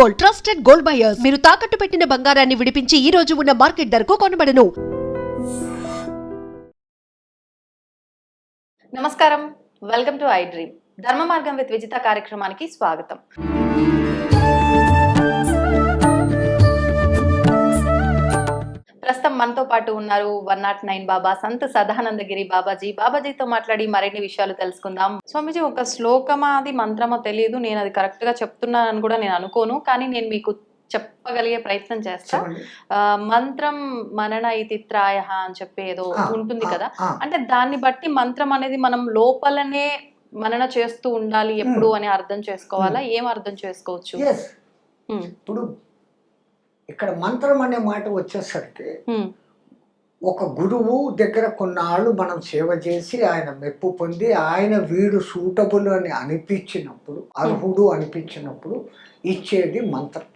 Gold, trusted gold buyers. మీరు తాకట్టు పెట్టిన బంగారాన్ని విడిపించి ఈ రోజు ఉన్న మార్కెట్ ధరకు కొనబడను. నమస్కారం, వెల్కమ్ టు ఐ డ్రీమ్. ధర్మ మార్గం విత్ విజిత కార్యక్రమానికి స్వాగతం. ప్రస్తుతం మనతో పాటు ఉన్నారు 109 బాబా సంత్ సదానందగిరి బాబాజీతో మాట్లాడి మరిన్ని విషయాలు తెలుసుకుందాం. స్వామీజీ, ఒక శ్లోకమా అది మంత్రమో తెలియదు, నేను అది కరెక్ట్ గా చెప్తున్నానని కూడా నేను అనుకోను, కానీ నేను మీకు చెప్పగలిగే ప్రయత్నం చేస్తా. మంత్రం మనన ఇతిత్రాయ అని చెప్పి ఏదో ఉంటుంది కదా, అంటే దాన్ని బట్టి మంత్రం అనేది మనం లోపలనే మనన చేస్తూ ఉండాలి ఎప్పుడు అని అర్థం చేసుకోవాలా? ఏం అర్థం చేసుకోవచ్చు? ఇప్పుడు ఇక్కడ మంత్రం అనే మాట వచ్చేసరికి ఒక గురువు దగ్గర కొన్నాళ్ళు మనం సేవ చేసి ఆయన మెప్పు పొంది ఆయన వీడు సూటబుల్ అని అనిపించినప్పుడు, అర్హుడు అనిపించినప్పుడు ఇచ్చేది మంత్రం.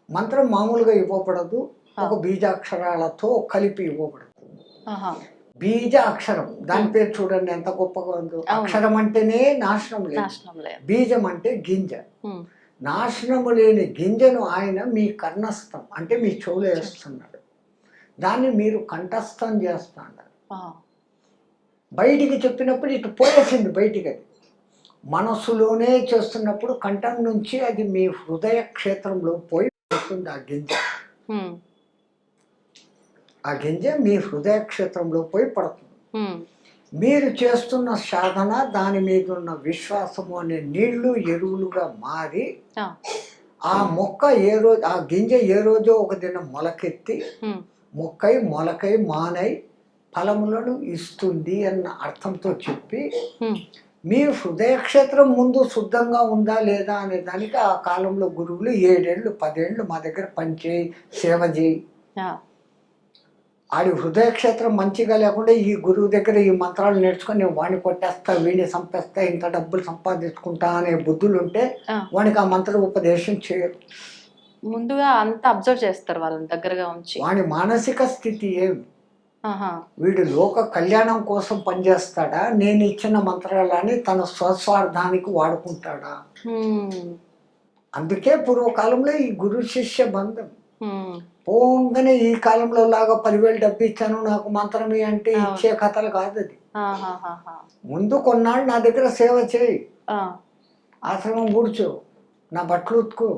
మంత్రం మామూలుగా ఇవ్వబడదు, ఒక బీజాక్షరాలతో కలిపి ఇవ్వబడదు. బీజ అక్షరం, దాని పేరు చూడండి ఎంత గొప్పగా ఉందో. అక్షరం అంటేనే నాశనం లేదు, బీజం అంటే గింజ. నాశనము లేని గింజను ఆయన మీ కర్ణస్థం అంటే మీ చెవులో వేస్తున్నాడు, దాన్ని మీరు కంఠస్థం చేస్తున్నారు. బయటికి చెప్పినప్పుడు ఇటు పోయేసింది బయటికి, అది మనస్సులోనే చేస్తున్నప్పుడు కంఠం నుంచి అది మీ హృదయ క్షేత్రంలో పోయి పడుతుంది. ఆ గింజ మీ హృదయ క్షేత్రంలో పోయి పడుతుంది. మీరు చేస్తున్న సాధన, దాని మీద ఉన్న విశ్వాసము అనే నీళ్లు ఎరువులుగా మారి ఆ మొక్క ఆ గింజ ఏ రోజో ఒక దినం మొలకెత్తి మొలకై మానై ఫలములను ఇస్తుంది అన్న అర్థంతో చెప్పి మీ హృదయ క్షేత్రం ముందు శుద్ధంగా ఉందా లేదా అనే దానికి ఆ కాలంలో గురువులు 7 ఏళ్ళు 10 ఏళ్ళు మా దగ్గర పనిచేయి, సేవ చేయి. ఆడి హృదయ క్షేత్రం మంచిగా లేకుండా ఈ గురువు దగ్గర ఈ మంత్రాలు నేర్చుకొని నేను వాడిని కొట్టేస్తా, వీడిని చంపేస్తా, ఇంత డబ్బులు సంపాదించుకుంటా అనే బుద్ధులు ఉంటే వాడికి ఆ మంత్ర ఉపదేశం చేయరు. ముందుగా అంతా అబ్జర్వ్ చేస్తారు వాళ్ళని దగ్గరగా ఉంచి. వాడి మానసిక స్థితి ఏమి, వీడు లోక కళ్యాణం కోసం పనిచేస్తాడా, నేను ఇచ్చిన మంత్రాలని తన స్వస్వార్థానికి వాడుకుంటాడా? అందుకే పూర్వకాలంలో ఈ గురు శిష్య బంధం. పోగానే ఈ కాలంలో లాగా 10,000 డబ్బు ఇచ్చాను నాకు మంత్రమే అంటే ఇచ్చే కథలు కాదు అది. ముందు కొన్నాళ్ళు నా దగ్గర సేవ చేయి, ఆశ్రమం కూర్చో, నా బట్టలు ఉతుకు,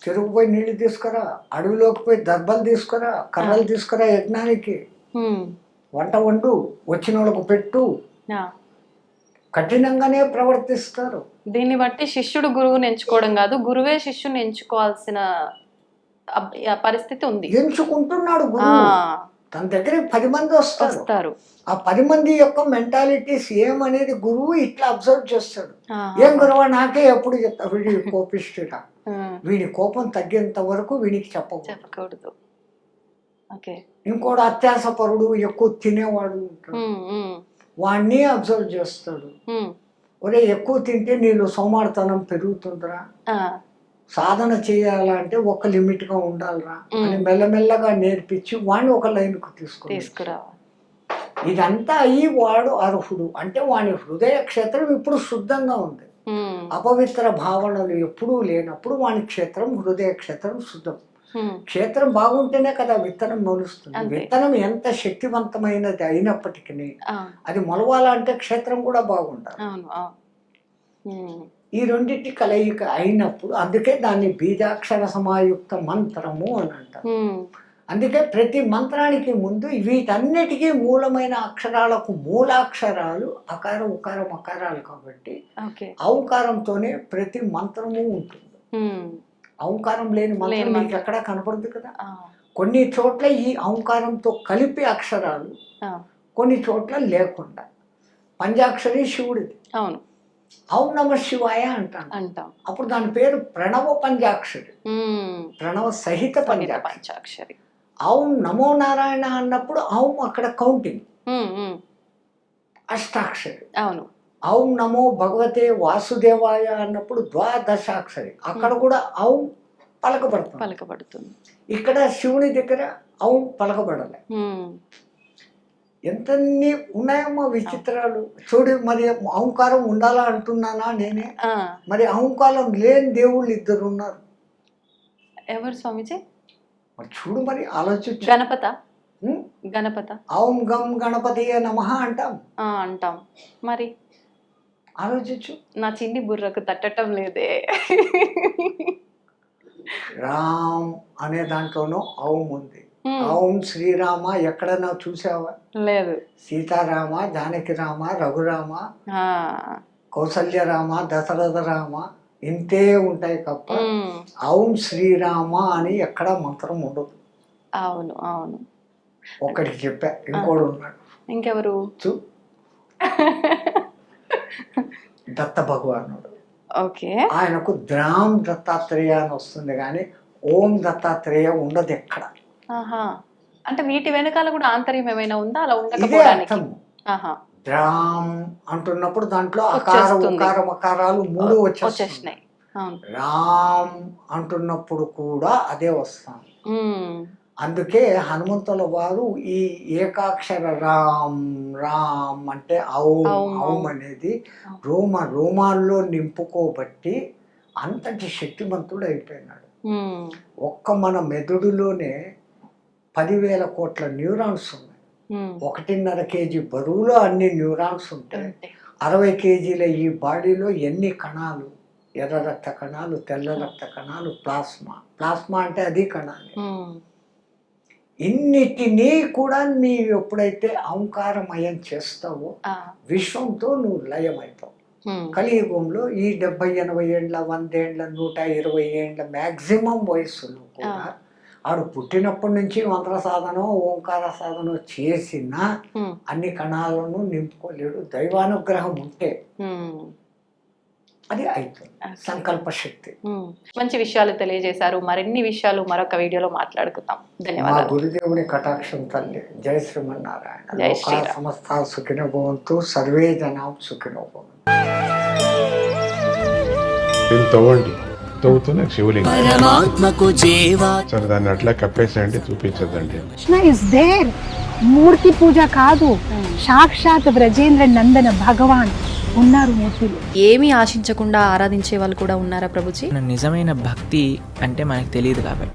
చెరుకు పోయి నీళ్లు తీసుకురా, అడవిలోకి పోయి దర్భలు తీసుకురా, కర్రలు తీసుకురా, యజ్ఞానికి వంట వండు, వచ్చిన వాళ్ళకు పెట్టు. కఠినంగానే ప్రవర్తిస్తారు. దీన్ని బట్టి శిష్యుడు గురువుని ఎంచుకోవడం కాదు, గురువే శిష్యుని ఎంచుకోవాల్సిన పరిస్థితి ఉంది. ఎంచుకుంటున్నాడు గురువు. తన దగ్గర 10 మంది వస్తారు. ఆ 10 మంది యొక్క మెంటాలిటీస్ ఏమనేది గురువు ఇట్లా అబ్జర్వ్ చేస్తాడు. ఏం గురువు నాకే ఎప్పుడు చెప్తా, వీడి కోపిష్ఠుడా, వీడి కోపం తగ్గేంత వరకు వీడికి చెప్పకూడదు. ఇంకోటి అత్యాసపరుడు, ఎక్కువ తినేవాడు ఉంటాడు, వాడిని అబ్జర్వ్ చేస్తాడు. ఒరే ఎక్కువ తింటే నీళ్ళు సోమార్తనం పెరుగుతుందిరా, సాధన చేయాలంటే ఒక లిమిట్ గా ఉండాలిరా అని మెల్లమెల్లగా నేర్పించి వాడిని ఒక లైన్కు తీసుకురావాలి. ఇదంతా అయ్యి వాడు అర్హుడు అంటే వాని హృదయ క్షేత్రం ఇప్పుడు శుద్ధంగా ఉంది. అపవిత్ర భావనలు ఎప్పుడూ లేనప్పుడు వాని క్షేత్రం, హృదయ క్షేత్రం శుద్ధం. క్షేత్రం బాగుంటేనే కదా విత్తనం మొలుస్తుంది. విత్తనం ఎంత శక్తివంతమైనది అయినప్పటికీ అది మొలవాలంటే క్షేత్రం కూడా బాగుండాలి. ఈ రెండింటి కలయిక అయినప్పుడు అందుకే దాన్ని బీజాక్షర సమాయుక్త మంత్రము అని అంటారు. అందుకే ప్రతి మంత్రానికి ముందు వీటన్నిటికీ మూలమైన అక్షరాలకు మూలాక్షరాలు అకార ఉకార మకారాలు కాబట్టి ఔంకారంతోనే ప్రతి మంత్రము ఉంటుంది. ఔంకారం లేని మంత్రం మీకు ఎక్కడా కనపడదు కదా. కొన్ని చోట్ల ఈ ఔంకారంతో కలిపి అక్షరాలు, కొన్ని చోట్ల లేకుండా. పంచాక్షరి శివుడిది, అవును, ఔం నమ శివాయ అంటాం. అప్పుడు దాని పేరు ప్రణవ పంచాక్షరి, ప్రణవ సహిత పంచాక్షరి. ఔం నమో నారాయణ అన్నప్పుడు ఔం అక్కడ కౌంటింగ్ అష్టాక్షరి. అవును. ఔం నమో భగవతే వాసుదేవాయ అన్నప్పుడు ద్వాదశాక్షరి, అక్కడ కూడా ఔం పలకబడుతుంది. ఇక్కడ శివుని దగ్గర ఔం పలకబడలే. ఎంతన్ని ఉన్నాయమ్మా విచిత్రాలు. చూడు, మరి అహంకారం ఉండాలా అంటున్నానా నేనే? మరి అహంకారం లేని దేవుళ్ళు 2 ఉన్నారు. ఎవరు స్వామిజీ? మరి చూడు, మరి ఆలోచించు. గణపత ఓం గం గణపతియే నమః అంటాం. అంటాం. మరి ఆలోచించు. నా చిన్ని బుర్రకు తట్టడం లేదే. రామ్ అనే దాంట్లోనూ ఓం ఉంది. ఓం శ్రీరామ ఎక్కడైనా చూసావా? లేదు. సీతారామ, జానకి రామ, రఘురామ, కౌసల్య రామ, దశరథ రామ, ఇంతే ఉంటాయి తప్ప ఓం శ్రీరామ అని ఎక్కడ మంత్రం ఉండదు. అవును అవును. ఒకటికి చెప్పా, ఇంకోడు ఉన్నాడు. ఇంకెవరు? దత్త భగవానుడు. ఓకే. ఆయనకు ద్రామ్ దత్తాత్రేయ అని వస్తుంది, కానీ ఓం దత్తాత్రేయ ఉండదు ఎక్కడ. అంటే వీటి వెనకాల కూడా ఆంతర్యం ఏమైనా ఉందా? అలా ఇదే ఉండకపోవడానికి అర్థం. ద్రామ్ అంటున్నప్పుడు దాంట్లో అకారం ఉకారం అకారాలు 3 వచ్చేస్తున్నాయి. రామ్ అంటున్నప్పుడు కూడా అదే వస్తాం. అందుకే హనుమంతుల వారు ఈ ఏకాక్షర రామ్ రామ్ అంటే ఔం అనేది రోమాల్లో నింపుకోబట్టి అంతటి శక్తిమంతుడు అయిపోయినాడు. ఒక్క మన మెదడులోనే 10,000 కోట్ల న్యూరాన్స్ ఉన్నాయి. 1.5 కేజీ బరువులో అన్ని న్యూరాన్స్ ఉంటాయి. 60 కేజీల ఈ బాడీలో ఎన్ని కణాలు? ఎర్ర రక్త కణాలు, తెల్ల రక్త కణాలు, ప్లాస్మా అంటే అది కణాలు. ఇన్నిటినీ కూడా నీవు ఎప్పుడైతే అహంకారమయం చేస్తావో విశ్వంతో నువ్వు లయమవుతావు. కలియుగంలో ఈ 70-80 ఏండ్ల, 100 ఏండ్ల, 120 ఏండ్ల మ్యాక్సిమం వయస్సులో కూడా ఆడు పుట్టినప్పటి నుంచి మంత్ర సాధన, ఓంకార సాధన చేసినా అన్ని కణాలను నింపుకోలేడు. దైవానుగ్రహం ఉంటే అది అవుతుంది. సంకల్ప శక్తి. మంచి విషయాలు తెలియజేశారు. మరిన్ని విషయాలు మరొక వీడియోలో మాట్లాడుకుందాం. ధన్యవాదాలు. మా గురుదేవుని కటాక్షం తల్లి. జై శ్రీమన్నారాయణ. జై శ్రీరామ్. సమస్త సుఖినో భవంతు, సర్వే జనాం సుఖినో భవంతు. తవ్వండి, తవ్వుతూనే శివలింగం. పరమాత్మకు జీవా. సరే, దాన్ని అట్లా కప్పేసేయండి, చూపించదండి. Krishna is there. మూర్తి పూజ కాదు, సాక్షాత్ బ్రజేంద్ర నందన భగవాన్ ఉన్నారు మూర్తిలో. ఏమీ ఆశించకుండా ఆరాధించే వాళ్ళు కూడా ఉన్నారా ప్రభుజీ? నిజమైన భక్తి అంటే మనకు తెలియదు కాబట్టి